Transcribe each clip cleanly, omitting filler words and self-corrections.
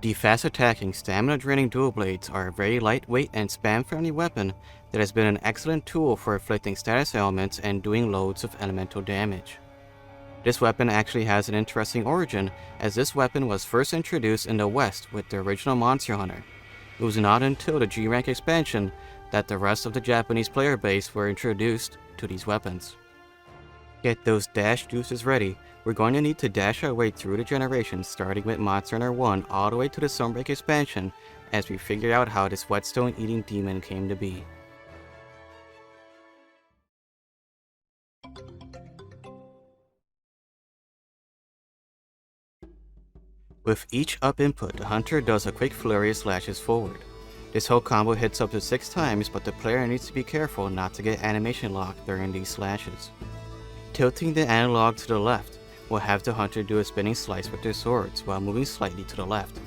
The fast-attacking, stamina-draining dual blades are a very lightweight and spam-friendly weapon that has been an excellent tool for inflicting status ailments and doing loads of elemental damage. This weapon actually has an interesting origin, as this weapon was first introduced in the West with the original Monster Hunter. It was not until the G-Rank expansion that the rest of the Japanese player base were introduced to these weapons. Get those dash juices ready. We're going to need to dash our way through the generations, starting with Monster Hunter 1 all the way to the Sunbreak expansion, as we figure out how this whetstone-eating demon came to be. With each up input, the hunter does a quick flurry of slashes forward. This whole combo hits up to 6 times, but the player needs to be careful not to get animation lock during these slashes. Tilting the analog to the left will have the hunter do a spinning slice with their swords while moving slightly to the left.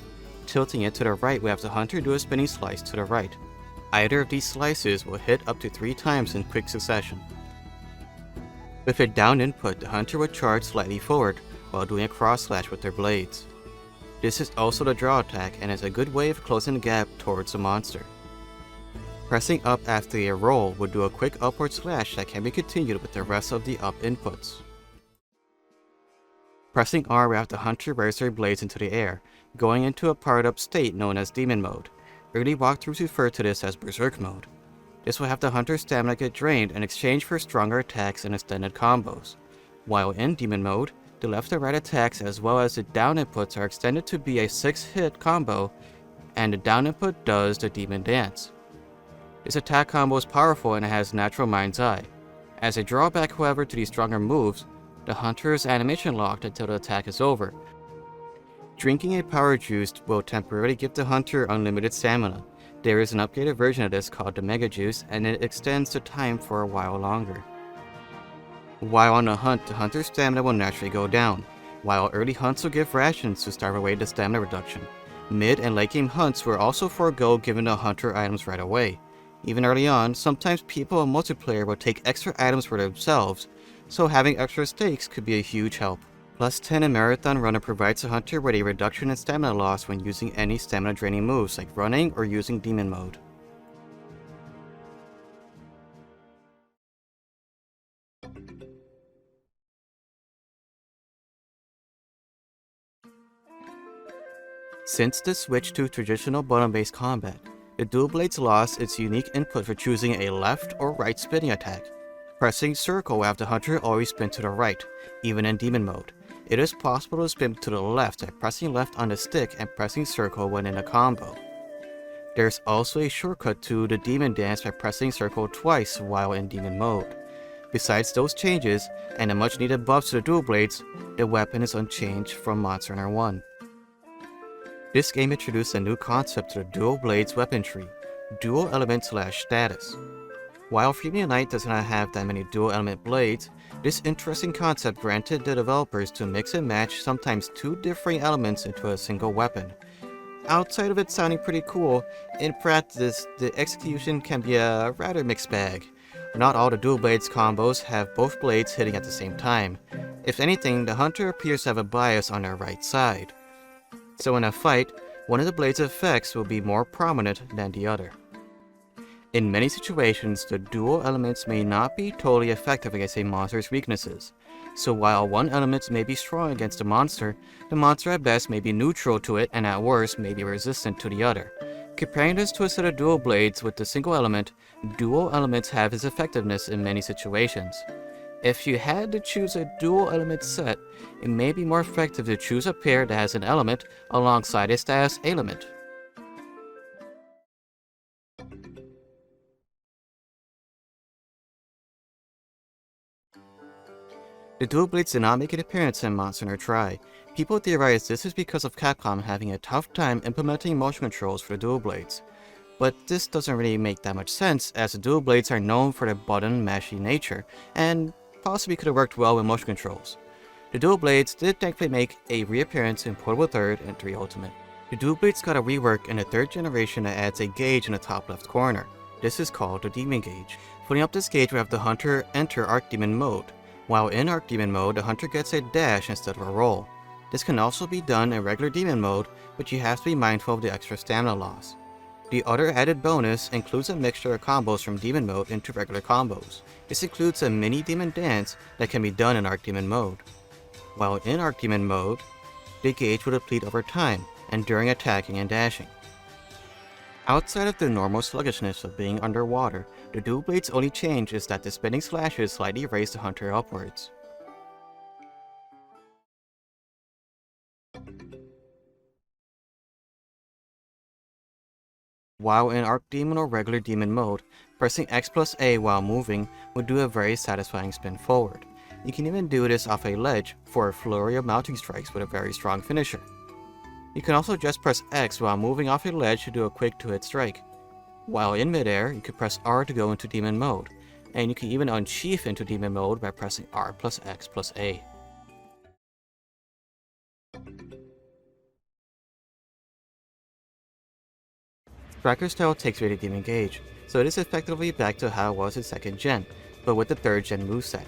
Tilting it to the right will have the hunter do a spinning slice to the right. Either of these slices will hit up to 3 times in quick succession. With a down input, the hunter will charge slightly forward while doing a cross slash with their blades. This is also the draw attack and is a good way of closing the gap towards the monster. Pressing up after a roll will do a quick upward slash that can be continued with the rest of the up inputs. Pressing R will have the hunter raise their blades into the air, going into a powered up state known as Demon Mode. Early walkthroughs refer to this as Berserk Mode. This will have the hunter's stamina get drained in exchange for stronger attacks and extended combos. While in Demon Mode, the left and right attacks as well as the down inputs are extended to be a 6-hit combo, and the down input does the Demon Dance. This attack combo is powerful and it has natural Mind's Eye. As a drawback however to these stronger moves, the hunter is animation locked until the attack is over. Drinking a power juice will temporarily give the hunter unlimited stamina. There is an upgraded version of this called the Mega Juice, and it extends the time for a while longer. While on a hunt, the hunter's stamina will naturally go down. While early hunts will give rations to starve away the stamina reduction. Mid and late game hunts will also forego giving the hunter items right away. Even early on, sometimes people in multiplayer will take extra items for themselves, so having extra stakes could be a huge help. Plus 10 in Marathon Runner provides the hunter with a reduction in stamina loss when using any stamina draining moves like running or using Demon Mode. Since the switch to traditional button-based combat, the dual blades lost its unique input for choosing a left or right spinning attack. Pressing circle will have the hunter always spin to the right, even in Demon Mode. It is possible to spin to the left by pressing left on the stick and pressing circle when in a combo. There's also a shortcut to the Demon Dance by pressing circle twice while in Demon Mode. Besides those changes, and the much needed buffs to the dual blades, the weapon is unchanged from Monster Hunter 1. This game introduced a new concept to the dual blades weapon tree, dual element / status. While Freemium Knight does not have that many dual element blades, this interesting concept granted the developers to mix and match sometimes 2 differing elements into a single weapon. Outside of it sounding pretty cool, in practice the execution can be a rather mixed bag. Not all the dual blades combos have both blades hitting at the same time. If anything, the hunter appears to have a bias on their right side. So in a fight, one of the blade's effects will be more prominent than the other. In many situations, the dual elements may not be totally effective against a monster's weaknesses. So while one element may be strong against the monster at best may be neutral to it and at worst may be resistant to the other. Comparing this to a set of dual blades with the single element, dual elements have its effectiveness in many situations. If you had to choose a dual element set, it may be more effective to choose a pair that has an element alongside a status element. The dual blades did not make an appearance in Monster Hunter Tri. People theorize this is because of Capcom having a tough time implementing motion controls for the dual blades. But this doesn't really make that much sense, as the dual blades are known for their button mashy nature, and possibly could have worked well with motion controls. The dual blades did thankfully make a reappearance in Portable 3rd and 3 Ultimate. The dual blades got a rework in the 3rd generation that adds a gauge in the top left corner. This is called the Demon Gauge. Filling up this gauge will have the hunter enter Archdemon mode. While in Archdemon mode, the hunter gets a dash instead of a roll. This can also be done in regular demon mode, but you have to be mindful of the extra stamina loss. The other added bonus includes a mixture of combos from demon mode into regular combos. This includes a mini demon dance that can be done in Arc Demon mode. While in Arc Demon mode, the gauge will deplete over time and during attacking and dashing. Outside of the normal sluggishness of being underwater, the dual blade's only change is that the spinning slashes slightly raise the hunter upwards. While in Arc Demon or regular demon mode, pressing X plus A while moving will do a very satisfying spin forward. You can even do this off a ledge for a flurry of mounting strikes with a very strong finisher. You can also just press X while moving off a ledge to do a quick 2-hit strike. While in midair, you can press R to go into demon mode, and you can even unsheath into demon mode by pressing R plus X plus A. Striker style takes away the demon gauge, so it is effectively back to how it was in 2nd gen, but with the 3rd gen moveset.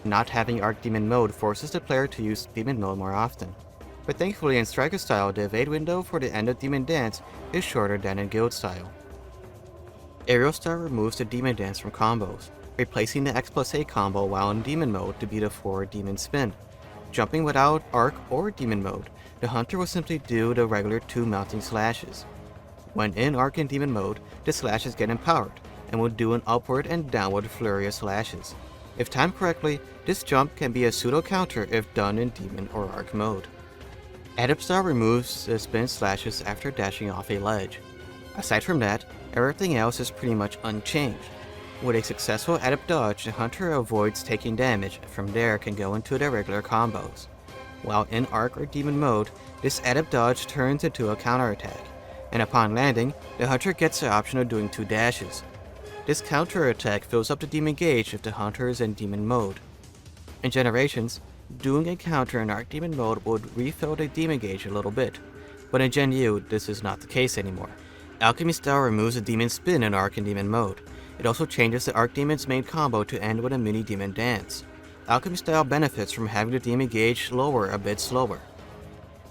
Not having Arc Demon mode forces the player to use demon mode more often. But thankfully in Striker style, the evade window for the end of demon dance is shorter than in guild style. Aerial style removes the demon dance from combos, replacing the X plus A combo while in demon mode to be the forward demon spin. Jumping without Arc or demon mode, the hunter will simply do the regular 2 mounting slashes. When in Arc and demon mode, the slashes get empowered, and will do an upward and downward flurry of slashes. If timed correctly, this jump can be a pseudo counter if done in demon or Arc mode. Adept style removes the spin slashes after dashing off a ledge. Aside from that, everything else is pretty much unchanged. With a successful adept dodge, the hunter avoids taking damage, and from there can go into their regular combos. While in Arc or demon mode, this adept dodge turns into a counterattack, and upon landing, the hunter gets the option of doing 2 dashes. This counterattack fills up the demon gauge if the hunter is in demon mode. In Generations, doing a counter in Arc Demon mode would refill the demon gauge a little bit, but in GenU, this is not the case anymore. Alchemy style removes the demon spin in Arc and demon mode. It also changes the Arc Demon's main combo to end with a mini demon dance. Alchemy style benefits from having the demon gauge lower a bit slower.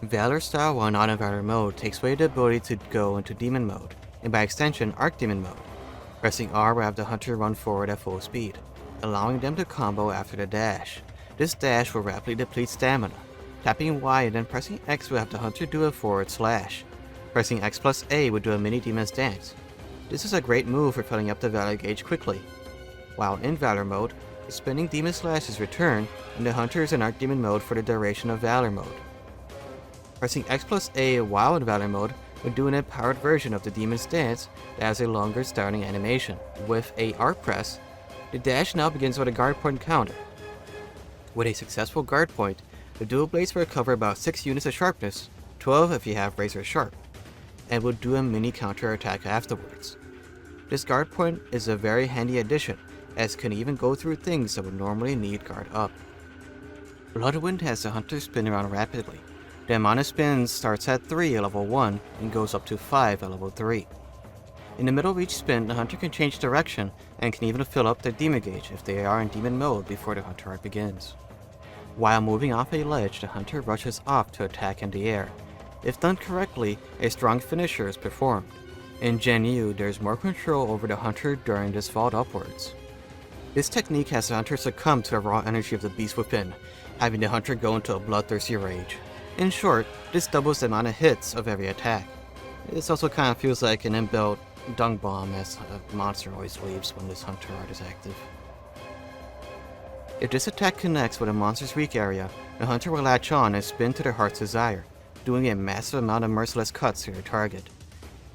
Valor style while not in Valor mode takes away the ability to go into demon mode, and by extension Arc Demon mode. Pressing R will have the hunter run forward at full speed, allowing them to combo after the dash. This dash will rapidly deplete stamina. Tapping Y and then pressing X will have the hunter do a forward slash. Pressing X plus A would do a mini demon's dance. This is a great move for filling up the Valor gauge quickly. While in Valor mode, the spinning demon slashes return, and the hunter is in Arc Demon mode for the duration of Valor mode. Pressing X plus A while in Valor mode would do an empowered version of the demon's dance that has a longer starting animation. With a arc press, the dash now begins with a guard point counter. With a successful guard point, the dual blades will recover about 6 units of sharpness, 12 if you have razor sharp, and will do a mini counter attack afterwards. This guard point is a very handy addition, as it can even go through things that would normally need guard up. Bloodwind has the hunter spin around rapidly. The amount of spins starts at 3 at level 1 and goes up to 5 at level 3. In the middle of each spin, the hunter can change direction and can even fill up their demon gauge if they are in demon mode before the hunter arc begins. While moving off a ledge, the hunter rushes off to attack in the air. If done correctly, a strong finisher is performed. In GenU, there is more control over the hunter during this vault upwards. This technique has the hunter succumb to the raw energy of the beast within, having the hunter go into a bloodthirsty rage. In short, this doubles the amount of hits of every attack. This also kind of feels like an inbuilt dung bomb, as a monster always leaves when this hunter art is active. If this attack connects with a monster's weak area, the hunter will latch on and spin to their heart's desire, doing a massive amount of merciless cuts to their target.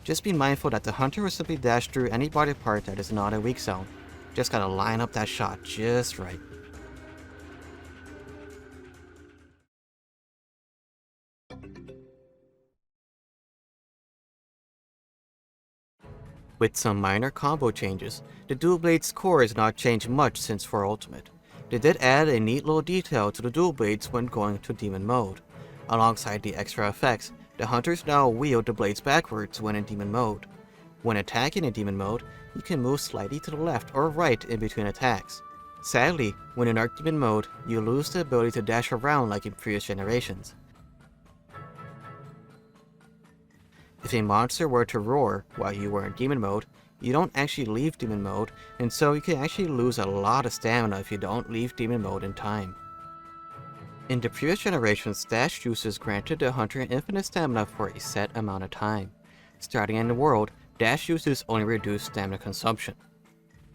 Just be mindful that the hunter will simply dash through any body part that is not a weak zone. Just gotta line up that shot just right. With some minor combo changes, the dual blade's core has not changed much since 4 Ultimate. They did add a neat little detail to the dual blades when going to demon mode. Alongside the extra effects, the hunters now wield the blades backwards when in demon mode. When attacking in demon mode, you can move slightly to the left or right in between attacks. Sadly, when in Arc Demon mode, you lose the ability to dash around like in previous generations. If a monster were to roar while you were in demon mode, you don't actually leave demon mode, and so you can actually lose a lot of stamina if you don't leave demon mode in time. In the previous generations, dash juices granted the hunter infinite stamina for a set amount of time. Starting in the world, dash juices only reduce stamina consumption.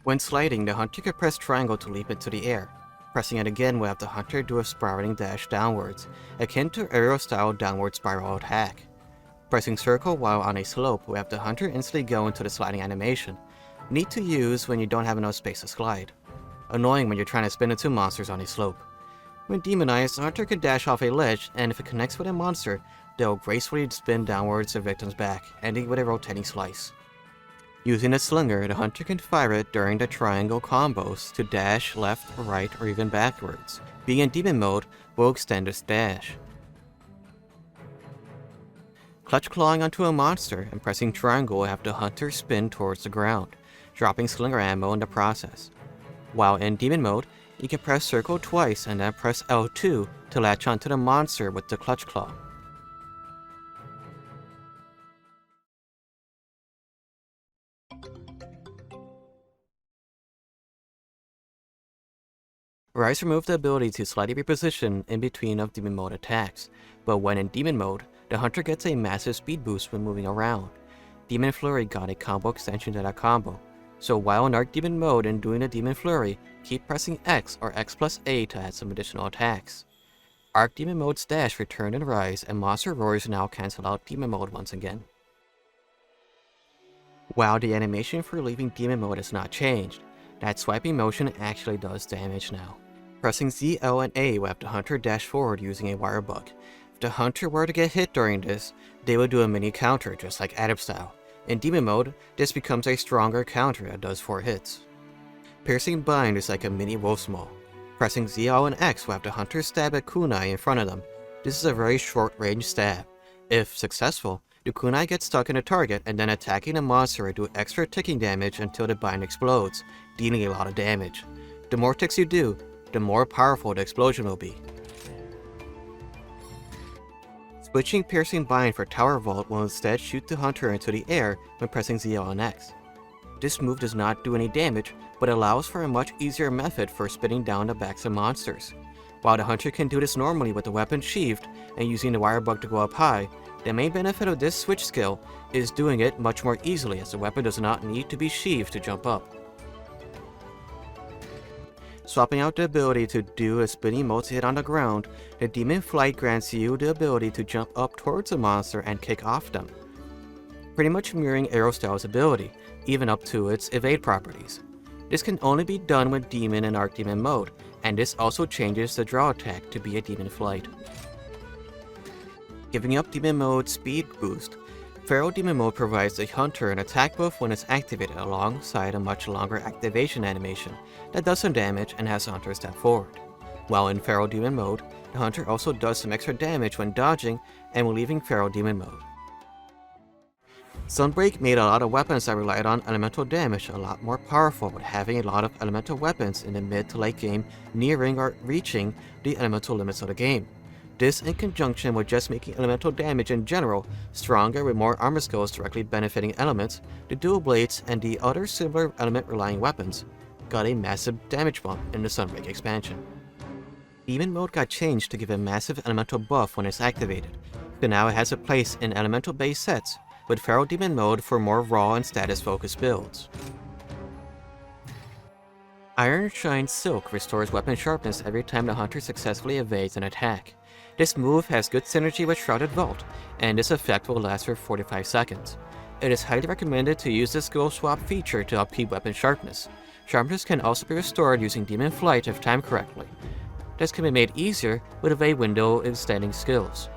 When sliding, the hunter could press triangle to leap into the air. Pressing it again will have the hunter do a spiraling dash downwards, akin to aerial-style downward spiral attack. Pressing circle while on a slope will have the hunter instantly go into the sliding animation, neat to use when you don't have enough space to slide. Annoying when you're trying to spin into monsters on a slope. When demonized, the hunter can dash off a ledge, and if it connects with a monster, they'll gracefully spin downwards the victim's back, ending with a rotating slice. Using a slinger, the hunter can fire it during the triangle combos to dash left, right, or even backwards. Being in demon mode will extend this dash. Clutch clawing onto a monster and pressing triangle will have the hunter spin towards the ground, dropping slinger ammo in the process. While in demon mode, you can press circle twice and then press L2 to latch onto the monster with the clutch claw. Rise removed the ability to slightly reposition in between of demon mode attacks, but when in demon mode, the hunter gets a massive speed boost when moving around. Demon Flurry got a combo extension to that combo, so while in Arc Demon mode and doing a Demon Flurry, keep pressing X or X plus A to add some additional attacks. Arc Demon mode's dash returned in Rise, and monster roars now cancel out demon mode once again. While the animation for leaving demon mode has not changed, that swiping motion actually does damage now. Pressing Z, L, and A will have the hunter dash forward using a wire bug. If the hunter were to get hit during this, they would do a mini counter just like Adam style. In demon mode, this becomes a stronger counter that does 4 hits. Piercing Bind is like a mini wolf's maul. Pressing Z, L, and X will have the hunter stab at kunai in front of them. This is a very short range stab. If successful, the kunai gets stuck in a target and then attacking the monster will do extra ticking damage until the bind explodes, dealing a lot of damage. The more ticks you do, the more powerful the explosion will be. Switching Piercing Bind for Tower Vault will instead shoot the hunter into the air when pressing ZL and X. This move does not do any damage, but allows for a much easier method for spinning down the backs of monsters. While the hunter can do this normally with the weapon sheathed and using the wire bug to go up high, the main benefit of this switch skill is doing it much more easily as the weapon does not need to be sheathed to jump up. Swapping out the ability to do a spinning multi-hit on the ground, the Demon Flight grants you the ability to jump up towards a monster and kick off them, pretty much mirroring Aerostyle's ability, even up to its evade properties. This can only be done with Demon and Archdemon mode, and this also changes the draw attack to be a Demon Flight. Giving up Demon Mode's speed boost, Feral Demon Mode provides the hunter an attack buff when it's activated alongside a much longer activation animation that does some damage and has the hunter step forward. While in Feral Demon Mode, the hunter also does some extra damage when dodging and when leaving Feral Demon Mode. Sunbreak made a lot of weapons that relied on elemental damage a lot more powerful with having a lot of elemental weapons in the mid to late game nearing or reaching the elemental limits of the game. This in conjunction with just making elemental damage in general stronger with more armor skills directly benefiting elements, the dual blades and the other similar element relying weapons got a massive damage bump in the Sunbreak expansion. Demon mode got changed to give a massive elemental buff when it's activated, so now it has a place in elemental based sets, with Feral Demon mode for more raw and status focused builds. Iron Shine Silk restores weapon sharpness every time the hunter successfully evades an attack. This move has good synergy with Shrouded Vault, and this effect will last for 45 seconds. It is highly recommended to use the skill swap feature to upkeep weapon sharpness. Sharpness can also be restored using Demon Flight if timed correctly. This can be made easier with evade window extending skills.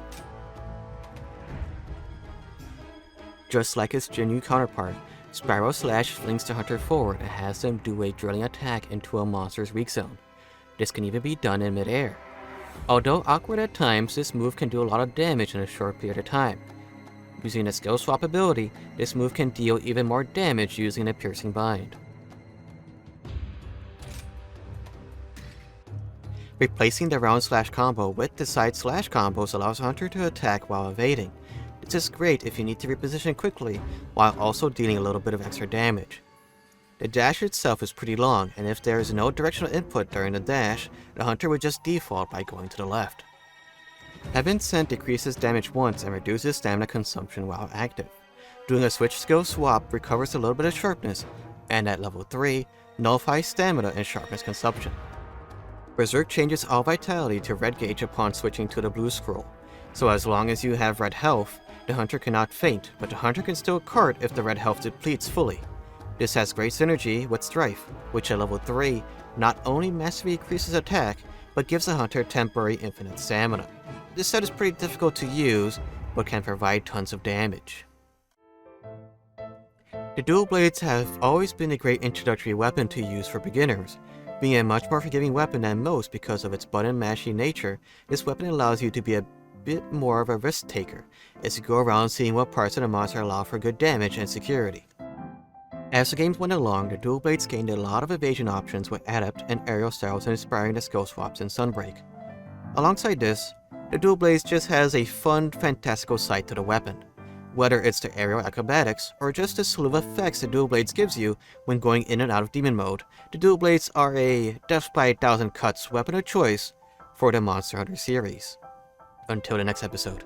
Just like its GenU counterpart, Spiral Slash flings the hunter forward and has them do a drilling attack into a monster's weak zone. This can even be done in mid-air. Although awkward at times, this move can do a lot of damage in a short period of time. Using a skill swap ability, this move can deal even more damage using a Piercing Bind. Replacing the round slash combo with the side slash combos allows Hunter to attack while evading. This is great if you need to reposition quickly while also dealing a little bit of extra damage. The dash itself is pretty long, and if there is no directional input during the dash, the hunter would just default by going to the left. Heaven Sent decreases damage once and reduces stamina consumption while active. Doing a switch skill swap recovers a little bit of sharpness, and at level 3, nullifies stamina and sharpness consumption. Berserk changes all vitality to red gauge upon switching to the blue scroll, so as long as you have red health, the hunter cannot faint, but the hunter can still cart if the red health depletes fully. This has great synergy with Strife, which at level 3 not only massively increases attack, but gives the hunter temporary infinite stamina. This set is pretty difficult to use, but can provide tons of damage. The dual blades have always been a great introductory weapon to use for beginners. Being a much more forgiving weapon than most because of its button mashy nature, this weapon allows you to be a bit more of a risk taker, as you go around seeing what parts of the monster allow for good damage and security. As the games went along, the dual blades gained a lot of evasion options with adept and aerial styles inspiring the skill swaps in Sunbreak. Alongside this, the dual blades just has a fun, fantastical side to the weapon. Whether it's the aerial acrobatics or just the slew of effects the dual blades gives you when going in and out of demon mode, the dual blades are a death by 1,000 cuts weapon of choice for the Monster Hunter series. Until the next episode.